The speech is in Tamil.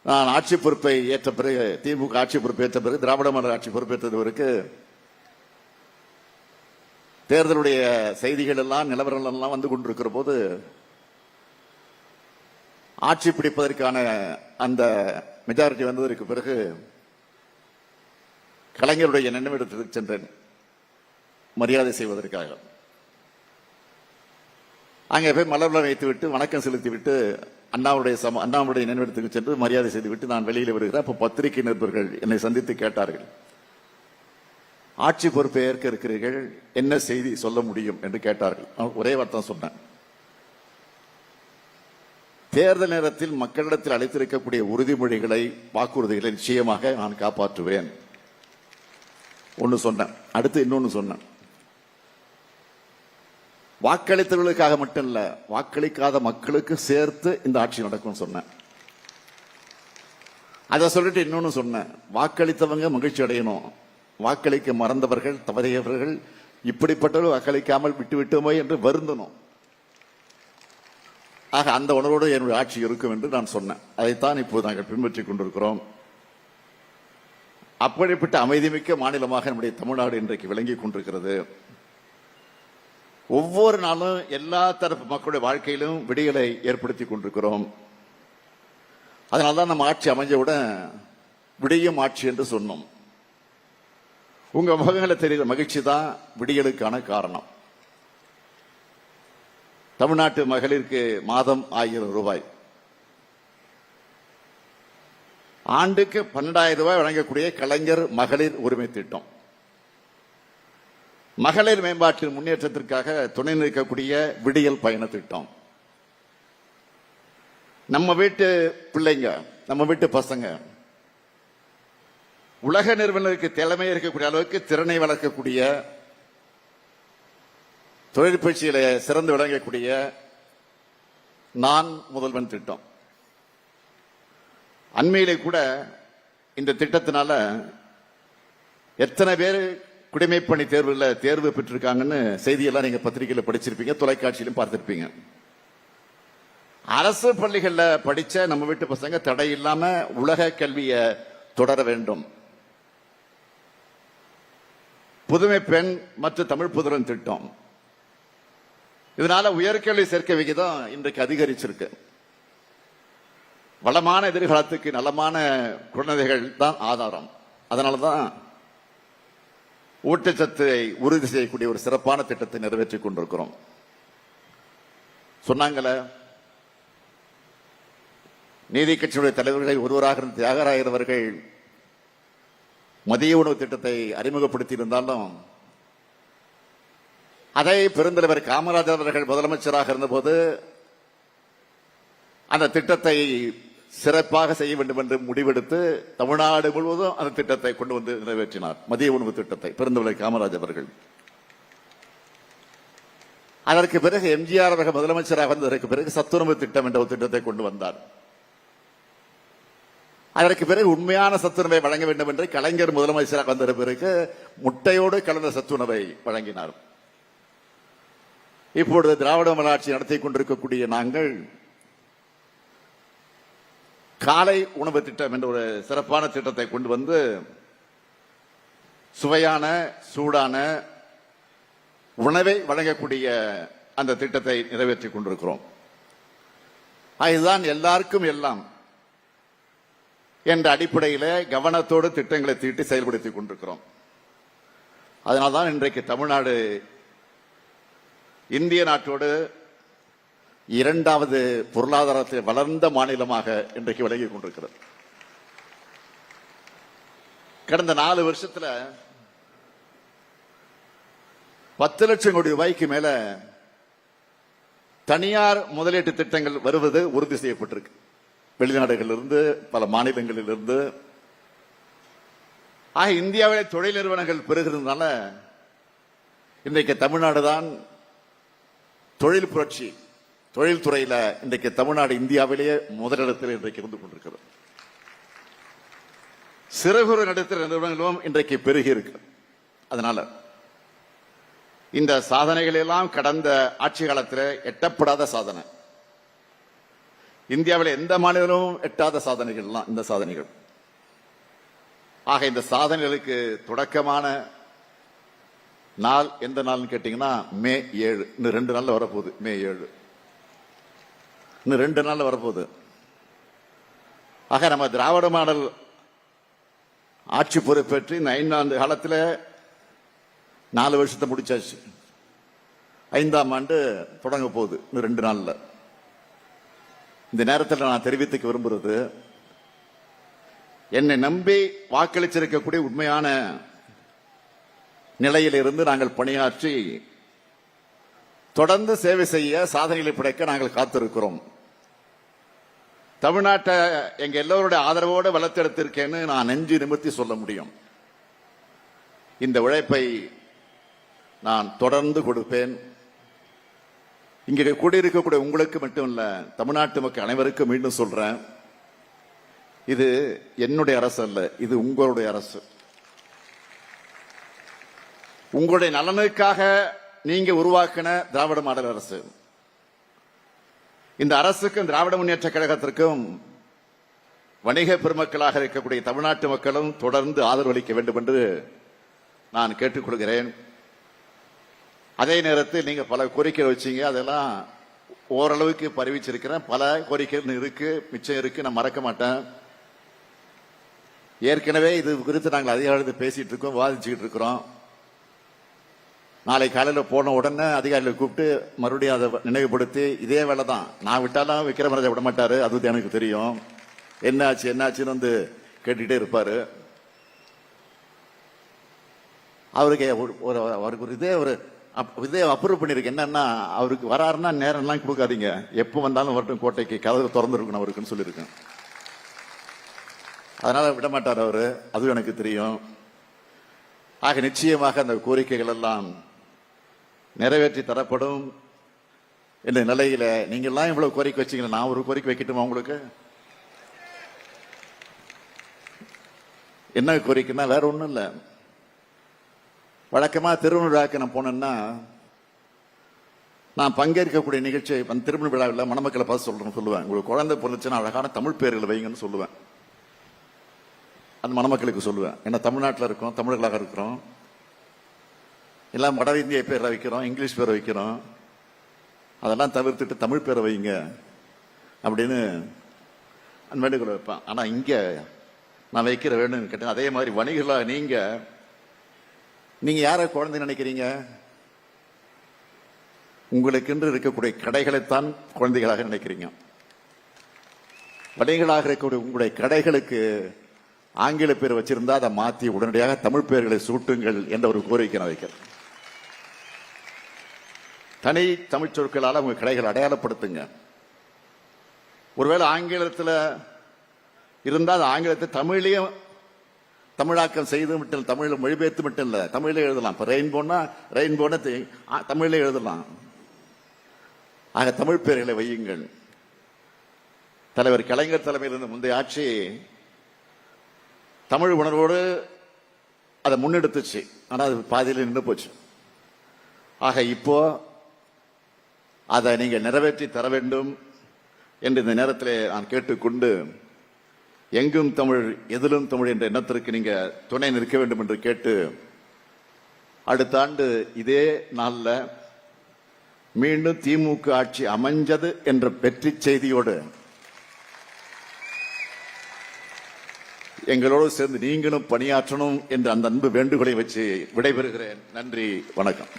நான் ஆட்சி பொறுப்பை ஏற்ற பிறகு, திமுக ஆட்சி பொறுப்பை ஏற்ற பிறகு, திராவிட மாடல் ஆட்சி பொறுப்பேற்றவருக்கு தேர்தலுடைய செய்திகள் எல்லாம், நிலவரங்கள் எல்லாம் வந்து கொண்டிருக்கிற போது ஆட்சி பிடிப்பதற்கான அந்த மெஜாரிட்டி வந்ததற்கு பிறகு கலைஞருடைய நினைவிடத்திற்கு சென்றேன் மரியாதை செய்வதற்காக. அங்கே போய் மலர்வளம் வைத்துவிட்டு வணக்கம் செலுத்திவிட்டு அண்ணாவுடைய நினைவிடத்துக்கு சென்று மரியாதை செய்துவிட்டு நான் வெளியில் வருகிறேன். அப்போ பத்திரிகை நிருபர்கள் என்னை சந்தித்து கேட்டார்கள், ஆட்சி பொறுப்பை ஏற்க இருக்கிறீர்கள், என்ன செய்தி சொல்ல முடியும் என்று கேட்டார்கள். ஒரே வார்த்தை சொன்னேன், தேர்தல் நேரத்தில் மக்களிடத்தில் அளித்திருக்கக்கூடிய உறுதிமொழிகளை, வாக்குறுதிகளை நிச்சயமாக நான் காப்பாற்றுவேன் ஒன்னு சொன்னேன். அடுத்து இன்னொன்னு சொன்னேன், வாக்களித்தவர்களுக்காக மட்டும் இல்ல, வாக்களிக்காத மக்களுக்கு சேர்த்து இந்த ஆட்சி நடக்கும் சொன்னேன். அதை சொல்லிட்டு இன்னொன்னு சொன்னேன், வாக்களித்தவங்க மகிழ்ச்சி அடையணும், வாக்களிக்க மறந்தவர்கள், தவறியவர்கள், இப்படிப்பட்டவர்கள் வாக்களிக்காமல் விட்டு விட்டோமோ என்று வருந்தணும். ஆக அந்த உணர்வோடு என்னுடைய ஆட்சி இருக்கும் என்று நான் சொன்னேன். அதைத்தான் இப்போது நாங்கள் பின்பற்றிக் கொண்டிருக்கிறோம். அப்படிப்பட்ட அமைதிமிக்க மாநிலமாக நம்முடைய தமிழ்நாடு இன்றைக்கு விளங்கிக் கொண்டிருக்கிறது. ஒவ்வொரு நாளும் எல்லா தரப்பு மக்களுடைய வாழ்க்கையிலும் விடியலை ஏற்படுத்தி கொண்டிருக்கிறோம். அதனால்தான் நம்ம ஆட்சி அமைஞ்சவுடன் விடியும் ஆட்சி என்று சொன்னோம். உங்க முகங்களை தெரிகிற மகிழ்ச்சி தான் விடியலுக்கான காரணம். தமிழ்நாட்டு மகளிருக்கு மாதம் 1000 ரூபாய், ஆண்டுக்கு 12,000 ரூபாய் வழங்கக்கூடிய கலைஞர் மகளிர் உரிமை திட்டம், மகளிர் மேம்பாட்டு முன்னேற்றத்திற்காக துணை நிற்கக்கூடிய விடியல் பயண திட்டம், நம்ம வீட்டு பிள்ளைங்க, நம்ம வீட்டு பசங்க உலக நிறுவனருக்கு தலைமை இருக்கக்கூடிய அளவுக்கு திறனை வளர்க்கக்கூடிய, தொழிற்பயிற்சியில சிறந்து விளங்கக்கூடிய நான் முதல்வன் திட்டம். அண்மையிலே கூட இந்த திட்டத்தினால எத்தனை பேர் குடிமைப்பணி தேர்வுல தேர்வு பெற்றிருக்காங்கன்னு செய்தியெல்லாம் நீங்க பத்திரிகையில படிச்சிருப்பீங்க, தொலைக்காட்சியிலும் பார்த்திருப்பீங்க. அரசு பள்ளிகள்ல படிச்ச நம்ம வீட்டு பசங்க தடை இல்லாம உலக கல்வியை தொடர வேண்டும். புதுமை பெண் மற்றும் தமிழ் புதுரன் திட்டம், இதனால உயர்கல்வி சேர்க்கை விகிதம் இன்றைக்கு அதிகரிச்சிருக்கு. வளமான எதிர்காலத்துக்கு நலமான குழந்தைகள் தான் ஆதாரம். அதனாலதான் ஊட்டச்சத்தை உறுதி செய்யக்கூடிய ஒரு சிறப்பான திட்டத்தை நிறைவேற்றிக் கொண்டிருக்கிறோம். சொன்னாங்கள, நீதி கட்சியுடைய தலைவர்களை ஒருவராக இருந்த தியாகராயர் அவர்கள் மதிய உணவு திட்டத்தை அறிமுகப்படுத்தி இருந்தாலும் அதை பெருந்தலைவர் காமராஜர் அவர்கள் முதலமைச்சராக இருந்தபோது அந்த திட்டத்தை சிறப்பாக செய்ய வேண்டும் என்று முடிவெடுத்து தமிழ்நாடு முழுவதும் அந்த திட்டத்தை கொண்டு வந்து நிறைவேற்றினார். மதிய உணவு திட்டத்தை பெருந்தலைவர் காமராஜர் அவர்கள். அதற்கு பிறகு எம்ஜிஆர் அவர்கள் முதலமைச்சராக வந்ததற்கு பிறகு சத்துணவு திட்டம் என்ற ஒரு திட்டத்தை கொண்டு வந்தார். அதற்கு பிறகு உண்மையான சத்துணவை வழங்க வேண்டும் என்று கலைஞர் முதலமைச்சராக வந்த பிறகு முட்டையோடு கலந்த சத்துணவை வழங்கினார். இப்பொழுது திராவிட மாடல் ஆட்சி நடத்தி கொண்டிருக்கக்கூடிய நாங்கள் காலை உணவு திட்டம் என்ற ஒரு சிறப்பான திட்டத்தை கொண்டு வந்து சுவையான சூடான உணவை வழங்கக்கூடிய அந்த திட்டத்தை நிறைவேற்றிக் கொண்டிருக்கிறோம். இதுதான் எல்லாருக்கும் எல்லாம் என்ற அடிப்படையில் கவனத்தோடு திட்டங்களை தீட்டி செயல்படுத்திக் கொண்டிருக்கிறோம். அதனால்தான் இன்றைக்கு தமிழ்நாடு இந்திய நாட்டோடு 2வது பொருளாதாரத்தை வளர்ந்த மாநிலமாக இன்றைக்கு விளங்கிக் கொண்டிருக்கிறது. கடந்த 4 வருஷத்துல 10 லட்சம் கோடி ரூபாய்க்கு மேல தனியார் முதலீட்டு திட்டங்கள் வருவது உறுதி செய்யப்பட்டிருக்கு. வெளிநாடுகளிலிருந்து, பல மாநிலங்களிலிருந்து. இந்தியாவிலே தொழில் நிறுவனங்கள் பெருகிறதுனால இன்றைக்கு தமிழ்நாடு தான் தொழில் புரட்சி, தொழில்துறையில இன்றைக்கு தமிழ்நாடு இந்தியாவிலேயே முதலிடத்தில் இன்றைக்கு இருந்து கொண்டிருக்கிறது. சிறு குறு நடுத்தர நிறுவனங்களும் இன்றைக்கு பெருகி இருக்கு. அதனால இந்த சாதனைகள் எல்லாம் கடந்த ஆட்சி காலத்தில் எட்டப்படாத சாதனை. இந்தியாவில் எந்த மாநிலமும் எட்டாத சாதனைகள்லாம் இந்த சாதனைகள். ஆக இந்த சாதனைகளுக்கு தொடக்கமான நாள் எந்த நாள்னு கேட்டீங்கன்னா மே 7. இன்னும் 2 நாள்ல வரப்போகுது. மே 7 இன்னும் 2 நாள்ல வரப்போகுது. ஆக நம்ம திராவிட மாடல் ஆட்சி பொறுப்பேற்று இந்த 5 ஆண்டு காலத்தில் 4 வருஷத்தை முடிச்சாச்சு. 5ஆம் ஆண்டு தொடங்க போகுது இன்னும் 2 நாள்ல. இந்த நேரத்தில் நான் தெரிவித்துக்க விரும்புறது, என்னை நம்பி வாக்களிச்சிருக்கக்கூடிய உண்மையான நிலையிலிருந்து நாங்கள் பணியாற்றி தொடர்ந்து சேவை செய்ய சாதனைகளை படைக்க நாங்கள் காத்திருக்கிறோம். தமிழ்நாட்டை எங்க எல்லோருடைய ஆதரவோடு வளர்த்தெடுத்திருக்கேன்னு நான் நெஞ்சு நிமிர்த்தி சொல்ல முடியும். இந்த உழைப்பை நான் தொடர்ந்து கொடுப்பேன். இங்கே கூடியிருக்கக்கூடிய உங்களுக்கு மட்டும் இல்ல, தமிழ்நாட்டு மக்கள் அனைவருக்கும் மீண்டும் சொல்றேன், இது என்னுடைய அரசு அல்ல, இது உங்களுடைய அரசு. உங்களுடைய நலனுக்காக நீங்க உருவாக்கின திராவிட மாடல் அரசு. இந்த அரசுக்கும் திராவிட முன்னேற்ற கழகத்திற்கும் வணிக பெருமக்களாக இருக்கக்கூடிய தமிழ்நாட்டு மக்களும் தொடர்ந்து ஆதரவு அளிக்க வேண்டும் என்று நான் கேட்டுக்கொள்கிறேன். அதே நேரத்தில் நீங்க பல கோரிக்கைகள் வச்சீங்க, அதெல்லாம் ஓரளவுக்கு பரிவிச்சிருக்கிறேன். பல கோரிக்கைகள் இருக்கு, மிச்சம் இருக்கு, நான் மறக்க மாட்டேன். ஏற்கனவே இது குறித்து நாங்கள் அதிகாரிகள் பேசிட்டு இருக்கோம், விவாதிச்சுக்கிட்டு இருக்கிறோம். நாளை காலையில் போன உடனே அதிகாரிகளை கூப்பிட்டு மறுபடியும் அதை நினைவுபடுத்தி, இதே வேலை தான், நான் விட்டாலும் விக்ரமராஜா விட மாட்டாரு, அது எனக்கு தெரியும். என்னாச்சு என்னாச்சுன்னு வந்து கேட்டுக்கிட்டே இருப்பாரு. அவருக்கு ஒரு இதே அப்ரூவ் பண்ணிருக்கு. என்னன்னா, அவருக்கு வராருன்னா நேரம்லாம் கொடுக்காதீங்க, எப்போ வந்தாலும் வரட்டும், கோட்டைக்கு கதவு திறந்து இருக்கணும் அவருக்குன்னு சொல்லியிருக்கேன். அதனால விட மாட்டார் அவரு, அதுவும் எனக்கு தெரியும். ஆக நிச்சயமாக அந்த கோரிக்கைகள் எல்லாம் நிறைவேற்றி தரப்படும் என்ற நிலையில நீங்க எல்லாம் இவ்வளவு கோரிக்கை வச்சீங்க, நான் ஒரு கோரிக்கை வைக்கட்டுமா உங்களுக்கு? என்ன கோரிக்கைன்னா வேற ஒண்ணும் இல்ல. வழக்கமா திருமண விழாக்கு நான் போனேன்னா, நான் பங்கேற்கக்கூடிய நிகழ்ச்சி திருமண விழாவில் மணமக்களை பார்த்து சொல்லுவேன், உங்களுக்கு குழந்தை பிறந்துச்சுன்னா அழகான தமிழ் பேர்களை வைங்கன்னு சொல்லுவேன். அந்த மணமக்களுக்கு சொல்லுவேன். ஏன்னா தமிழ்நாட்டில் இருக்கோம், தமிழர்களாக இருக்கிறோம், எல்லாம் வட இந்திய பேரை வைக்கிறோம், இங்கிலீஷ் பேரை வைக்கிறோம். அதெல்லாம் தவிர்த்துட்டு தமிழ் பேரை வைங்க அப்படின்னு வேண்டுகோள் வைப்பேன். ஆனா இங்க நான் வைக்கிற வேணும்னு கேட்டேன். அதே மாதிரி வணிகர்களாக நீங்க யார குழந்தை நினைக்கிறீங்க? உங்களுக்கென்று இருக்கக்கூடிய கடைகளைத்தான் குழந்தைகளாக நினைக்கிறீங்க. வணிகர்களாக இருக்கக்கூடிய உங்களுடைய கடைகளுக்கு ஆங்கில பேர் வச்சிருந்தா அதை மாற்றி உடனடியாக தமிழ் பெயர்களை சூட்டுங்கள் என்ற ஒரு கோரிக்கை நான் வைக்கிறேன். தனி தமிழ் சொற்களால் உங்க கடைகளை அடையாளப்படுத்துங்க. ஒருவேளை ஆங்கிலத்தில் இருந்தால் ஆங்கிலத்தை தமிழையும் தமிழாக்கம் செய்து மட்டும் தமிழில் மொழிபெயர்த்து மட்டும் இல்ல, தமிழிலே எழுதலாம். இப்ப ரெயின்போன தமிழிலே எழுதலாம். ஆக தமிழ் பெயர்களை வையுங்கள். தலைவர் கலைஞர் தலைமையில் இருந்த முந்தைய ஆட்சி தமிழ் உணர்வோடு அதை முன்னெடுத்துச்சு. ஆனால் அது பாதியில் நின்று போச்சு. ஆக இப்போ அதை நீங்கள் நிறைவேற்றி தர வேண்டும் என்று இந்த நேரத்தில் நான் கேட்டுக்கொண்டு, எங்கும் தமிழ் எதிலும் தமிழ் என்ற எண்ணத்திற்கு நீங்க துணை நிற்க வேண்டும் என்று கேட்டு, அடுத்த ஆண்டு இதே நாள்ல மீண்டும் திமுக ஆட்சி அமைஞ்சது என்ற வெற்றி செய்தியோடு எங்களோடு சேர்ந்து நீங்களும் பணியாற்றணும் என்ற அந்த அன்பு வேண்டுகோளை வச்சு விடைபெறுகிறேன். நன்றி, வணக்கம்.